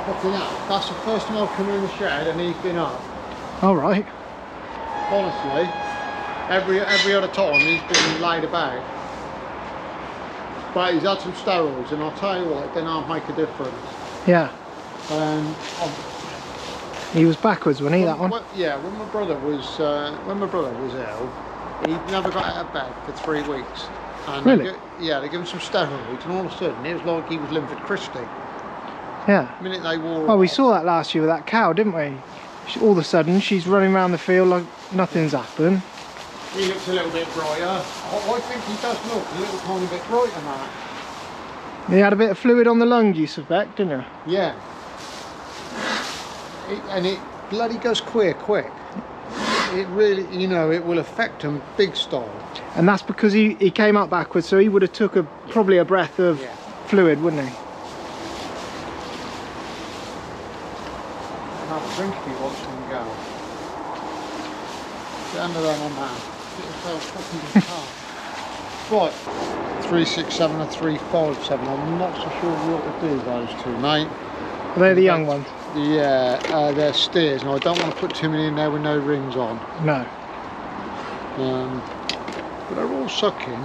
Fucking hell. That's the first time I've come in the shed and he's been up. All right. Honestly, every other time he's been laid about. But he's had some steroids, and I'll tell you what, it didn't make a difference. Yeah. He was backwards, wasn't he, that one? Yeah, when my brother was ill, he never got out of bed for 3 weeks. And really? They gave him some steroids, and all of a sudden it was like he was Linford Christie. Yeah. The minute they wore. Well, we saw that last year with that cow, didn't we? All of a sudden, she's running around the field like nothing's happened. He looks a little bit brighter. I think he does look a little tiny bit brighter than that. He had a bit of fluid on the lung, you suspect, didn't you? Yeah. And it bloody goes quick. It really, you know, it will affect him big style. And that's because he came up backwards, so he would have took probably a breath of fluid, wouldn't he? Have a drink if he wants to go. Get under there, my man. Get yourself fucking in the car. Right, 367 and 357. I'm not so sure what to do those two, mate. Are they the young ones? Yeah, they're steers, and I don't want to put too many in there with no rings on. No. But they're all sucking.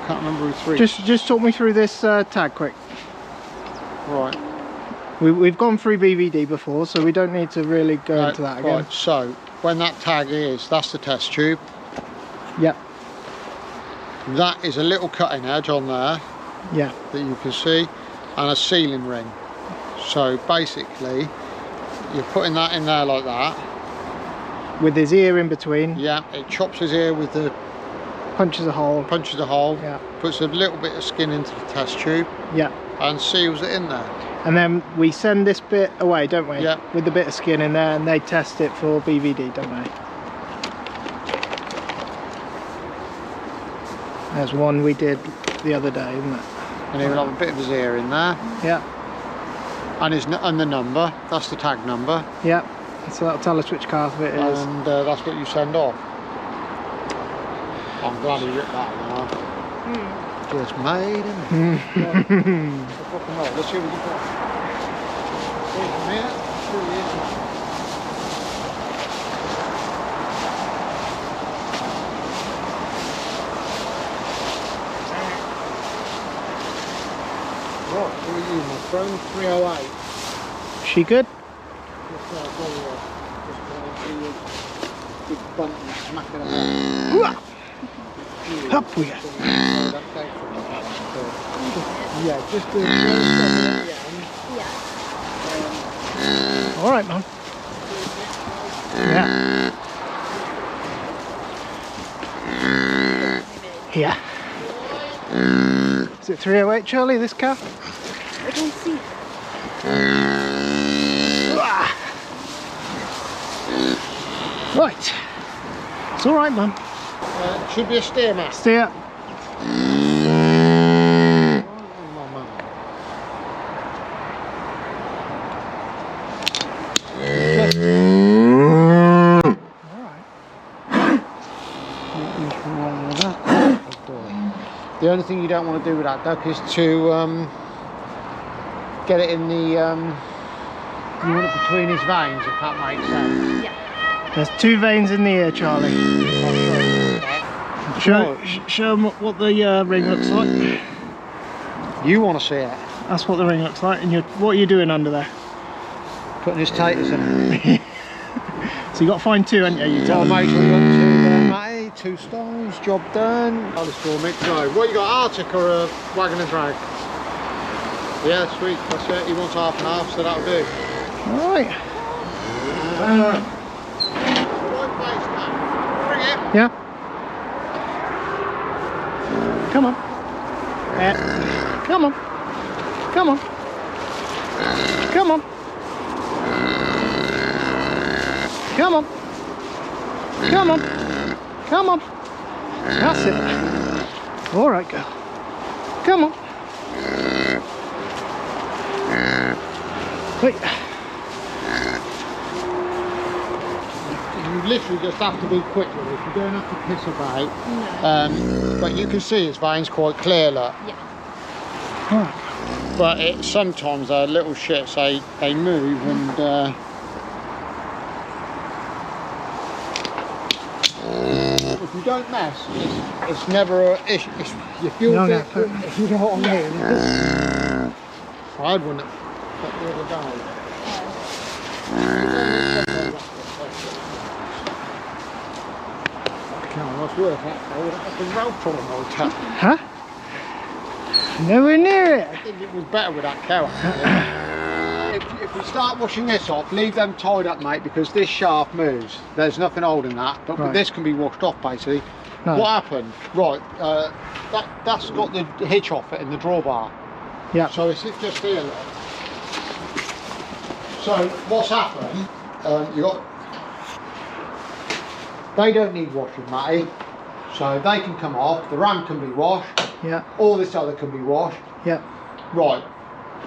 Can't remember who three. Just talk me through this tag quick. Right. We've gone through BVD before, so we don't need to really go into that again. Right, so when that tag is, that's the test tube. Yep. That is a little cutting edge on there. Yeah. That you can see, and a sealing ring. So basically, you're putting that in there like that. With his ear in between. Yeah, it chops his ear with the... Punches a hole. Punches a hole. Yeah. Puts a little bit of skin into the test tube. Yeah. And seals it in there. And then we send this bit away, don't we? Yeah. With the bit of skin in there, and they test it for BVD, don't they? There's one we did the other day, isn't it? And he will have a bit of his ear in there. Yeah. And the number, that's the tag number. Yeah. So that'll tell us which calf it is. And that's what you send off. I'm glad he ripped that one off. Just made him. Let's see what you got. Here's from here. Through the inside. Right, who are you, my friend? 308. She good? Big bunt and smack it up. Up we go. Yeah, just do it. All right, Mum. Yeah. Yeah. Is it 308, Charlie, this calf? I don't see. Right. It's all right, Mum. Should be a steer, Matt. Steer. The only thing you don't want to do with that duck is to get it in the you want it between his veins, if that makes sense. Yeah. There's 2 veins in the ear, Charlie. Show them what the ring looks like. You want to see it? That's what the ring looks like. And what are you doing under there? Putting his taters in. So you got to find 2, haven't you? You Well, tell make sure you got 2 there, matey. 2 stones, job done. I'll just for mix. No, what you got, Arctic or a wagon and drag? Yeah, sweet. That's it. He wants half and half, so that'll do. All right. Right place, man. Bring it. Yeah. Come on. Yeah. Come on. Come on. Come on. Come on. Come on. Come on. That's it. All right, girl. Come on. Wait. You literally just have to be quick with it. You don't have to piss about. No. But you can see his veins quite clear, look. Yeah. All right. But sometimes they're little shits, they move and if you don't mess, it's never an issue. You feel a bit, you know what I mean? I had one the other day. That's worth that. I would have been rope on all the time. Huh? Nowhere near it. I think it was better with that cow. If we start washing this off, leave them tied up, mate, because this shaft moves. There's nothing holding that, but right. This can be washed off, basically. No. What happened? Right, that's got the hitch off it in the drawbar. Yeah. So it's just here, look. So what's happened? They don't need washing, Matty. So they can come off. The ram can be washed. Yeah. All this other can be washed. Yeah. Right.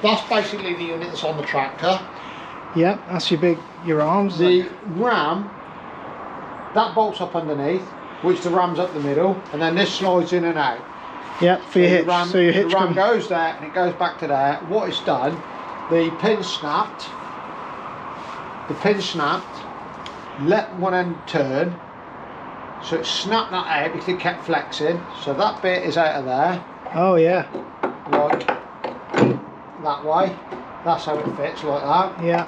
That's basically the unit that's on the tractor. Yeah, that's your arms. The ram, that bolts up underneath, which the ram's up the middle, and then this slides in and out. Yeah, for your hitch. So your hitch the ram goes there and it goes back to there. What it's done, the pin snapped. The pin snapped. Let one end turn. So it snapped that out because it kept flexing. So that bit is out of there. Oh yeah. Like that way. That's how it fits, like that. Yeah.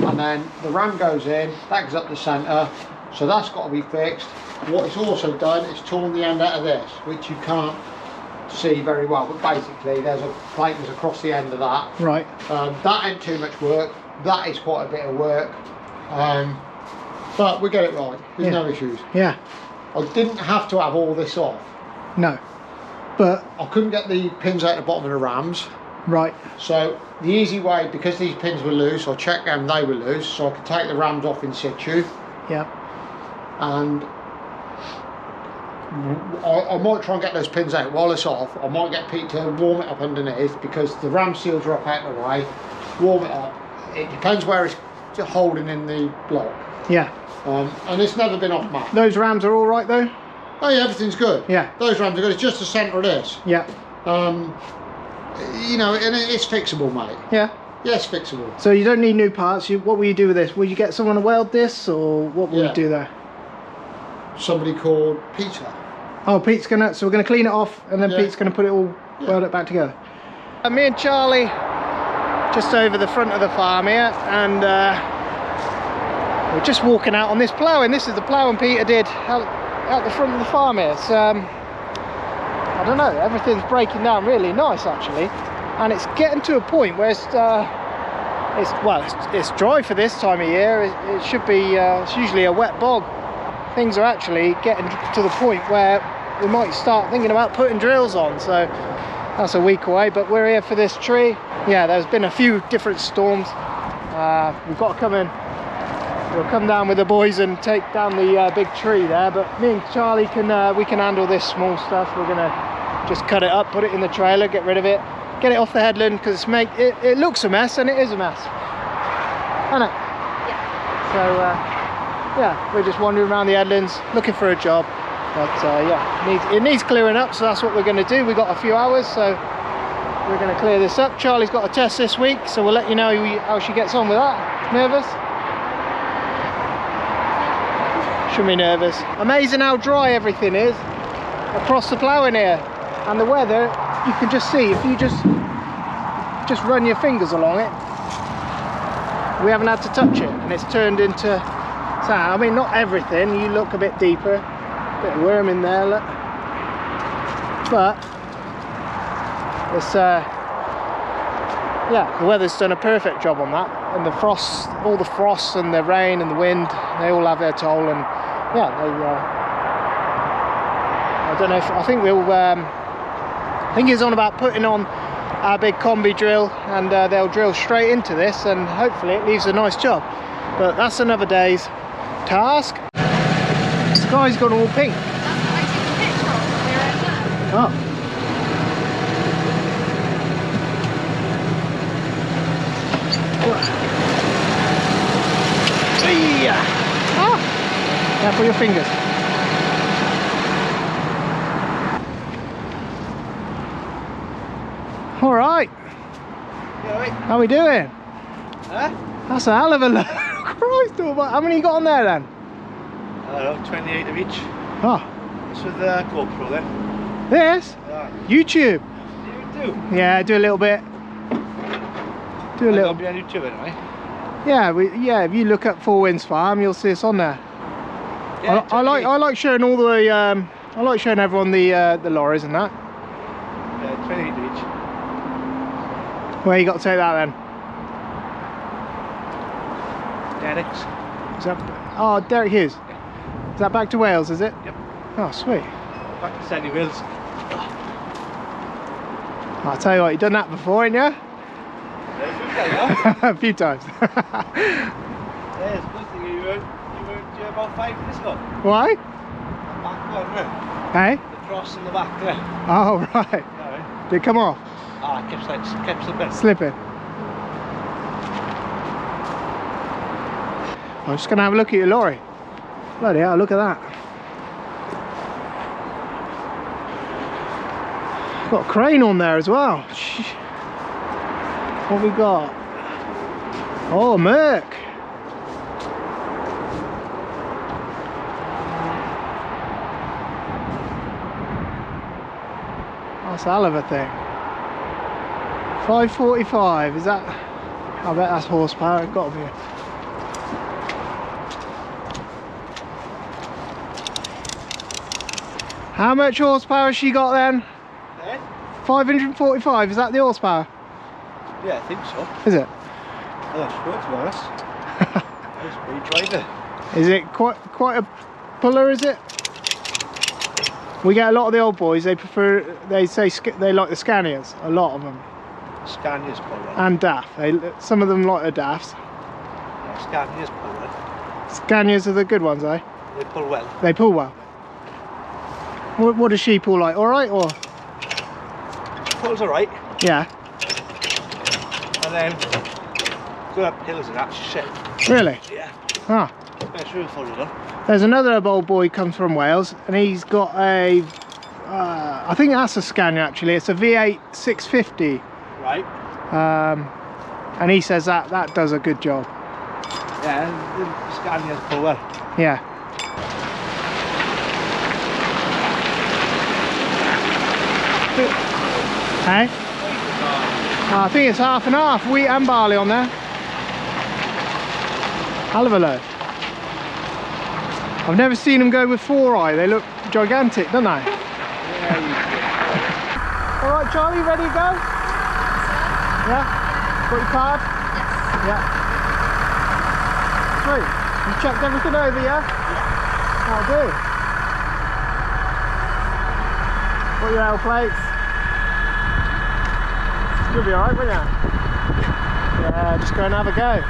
And then the ram goes in, that goes up the centre. So that's got to be fixed. What it's also done is torn the end out of this, which you can't see very well. But basically, there's a plate goes across the end of that. Right. That ain't too much work. That is quite a bit of work. But we get it right. There's no issues. Yeah. I didn't have to have all this off. No. But I couldn't get the pins out the bottom of the rams. Right. So the easy way, because these pins were loose, I checked them, they were loose, so I could take the rams off in situ. Yeah. And I might try and get those pins out while it's off. I might get Pete to warm it up underneath, because the ram seals are up out of the way. Warm it up. It depends where it's holding in the block. Yeah. And it's never been off mark. Those rams are all right though? Oh yeah, everything's good. Yeah. Those rams are good. It's just the centre of this. Yeah. You know, and it's fixable, mate. Yeah. Yeah, it's fixable. So you don't need new parts. What will you do with this? Will you get someone to weld this, or what will you do there? Somebody called Peter. Oh, Pete's gonna. So we're gonna clean it off, and then Pete's gonna put it all, weld it back together. Me and Charlie, just over the front of the farm here, and we're just walking out on this ploughing. This is the ploughing Peter did out the front of the farm here. It's, I don't know, everything's breaking down really nice actually, and it's getting to a point where it's dry for this time of year. It should be, it's usually a wet bog. Things are actually getting to the point where we might start thinking about putting drills on, so that's a week away, but we're here for this tree. Yeah, there's been a few different storms. We've got to come in. We'll come down with the boys and take down the big tree there, but me and Charlie we can handle this small stuff. We're gonna just cut it up, put it in the trailer, get rid of it, get it off the headland, because it looks a mess, and it is a mess, isn't it? Yeah. So yeah, we're just wandering around the headlands looking for a job, but yeah, it needs clearing up, so that's what we're going to do. We've got a few hours, so we're going to clear this up. Charlie's got a test this week, so we'll let you know how she gets on with that. Nervous? Shouldn't be nervous. Amazing how dry everything is across the ploughing here, and the weather, you can just see if you just run your fingers along it. We haven't had to touch it, and it's turned into sand. I mean, not everything. You look a bit deeper, bit of worm in there, look. But it's yeah, the weather's done a perfect job on that, and the frost, all the frost and the rain and the wind, they all have their toll, and yeah, I don't know if, I think he's on about putting on our big combi drill, and they'll drill straight into this, and hopefully it leaves a nice job. But that's another day's task. The sky's gone all pink. That's what I took a picture of when we were at work. Oh. Careful your fingers. alright? You alright? How we doing? Huh? That's a hell of a load. Christ, how many you got on there then? I don't know, 28 of each. Oh, It's with the GoPro then. this? Yeah. YouTube. You do? Yeah, do a little bit. Do a little. I'll be on YouTube anyway. Yeah, if you look up Four Winds Farm, you'll see us on there. Yeah, I like showing all the I like showing everyone the lorries and that. Yeah, 28 of each. Where you got to take that then? Derek's. Is that, oh, Derek Hughes. Is that back to Wales, is it? Yep. Oh, sweet. Back to Sandy Wills. I'll tell you what, you've done that before, ain't you? A few times. Yeah, it's good thing you weren't about 5 minutes ago. Why? The back one there. Hey? The cross in the back there. Oh, right. Yeah, Did it come off? Ah, kept slipping. Slipping. I'm just going to have a look at your lorry. Bloody hell, look at that. Got a crane on there as well. What we got? Oh, Merc. That's a hell of a thing. 545, is that? I bet that's horsepower, it's got to be. How much horsepower has she got then? Eh? 545, is that the horsepower? Yeah, I think so. Is it? I'm not sure, to be honest. It's pretty driver. Is it quite a puller, is it? We get a lot of the old boys, they prefer, they say they like the Scanias, a lot of them. Scania's pulled. And DAF, some of them like the DAFs. Yeah, Scania's pulled. Scanias are the good ones, eh? They pull well. They pull well. What does she pull like? Alright or? Pulls alright. Yeah. And then go up hills and that's shit. Really? Yeah. Ah. Especially full of them. There's another old boy comes from Wales and he's got a I think that's a Scania actually. It's a V8 650. Right. And he says that does a good job. Yeah, the Scania's pull well. Yeah. Hey? I think it's half and half, wheat and barley on there. Hell of a load. I've never seen them go with 4i, they look gigantic, don't they? Yeah, Alright Charlie, ready to go? Yeah? Got your card? Yes. Yeah. Sweet. You checked everything over, yeah? That'll do. Got your L plates. You'll be alright, won't you? Yeah, just go and have a go.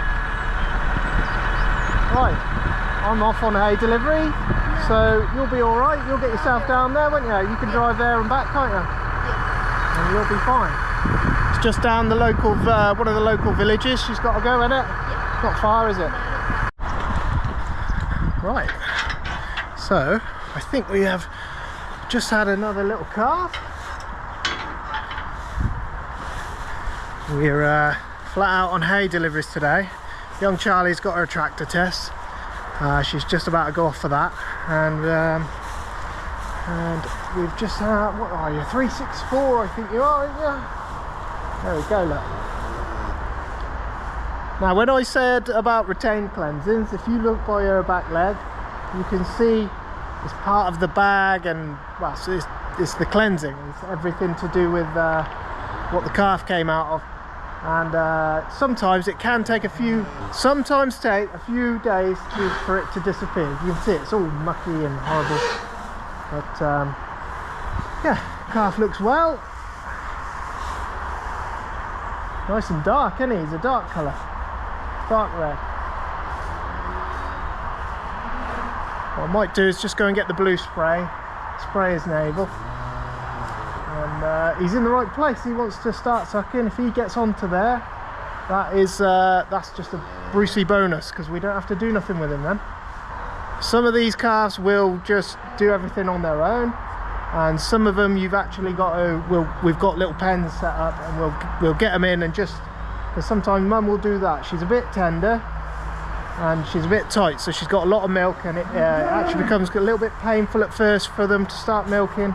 Right, I'm off on hay delivery, so you'll be alright. You'll get yourself down there, won't you? You can drive there and back, can't you? And you'll be fine. It's just down the local, one of the local villages. She's got to go, isn't it? Yeah. Not far, is it? Right. So, I think we have just had another little calf. We're flat out on hay deliveries today. Young Charlie's got her tractor test. She's just about to go off for that, and we've just had, what are you, 364 I think you are, aren't you? There we go, look. Now when I said about retained cleansings, if you look by her back leg, you can see it's part of the bag, and well, so it's the cleansing. It's everything to do with what the calf came out of. And sometimes it can take sometimes take a few days for it to disappear. You can see it's all mucky and horrible. But yeah, calf looks well. Nice and dark, isn't he? He's a dark colour. Dark red. What I might do is just go and get the blue spray his navel. And he's in the right place. He wants to start sucking. If he gets onto there, that's just a Brucey bonus, because we don't have to do nothing with him then. Some of these calves will just do everything on their own, and some of them you've actually got to, we've got little pens set up, and we'll get them in, and just because sometimes mum will do that. She's a bit tender and she's a bit tight, so she's got a lot of milk, and it actually becomes a little bit painful at first for them to start milking,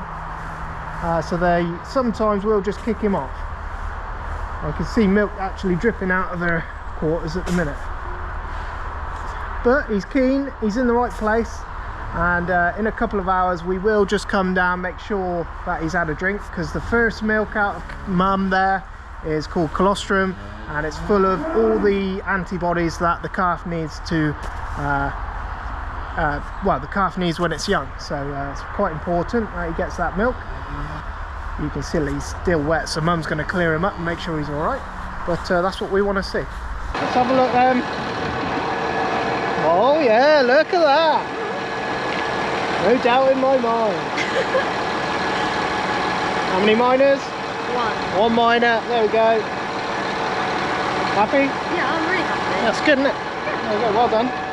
so they sometimes will just kick him off. I can see milk actually dripping out of her quarters at the minute, but he's keen, he's in the right place, and in a couple of hours we will just come down, make sure that he's had a drink, because the first milk out of mum there is called colostrum, and it's full of all the antibodies that the calf needs to well, the calf needs when it's young, so it's quite important that he gets that milk. You can see he's still wet, so mum's going to clear him up and make sure he's all right, but that's what we want to see. Let's have a look then. Oh yeah, look at that, no doubt in my mind. How many minors? One minor, there we go. Happy? Yeah, I'm really happy. That's good, isn't it? There we go, well done.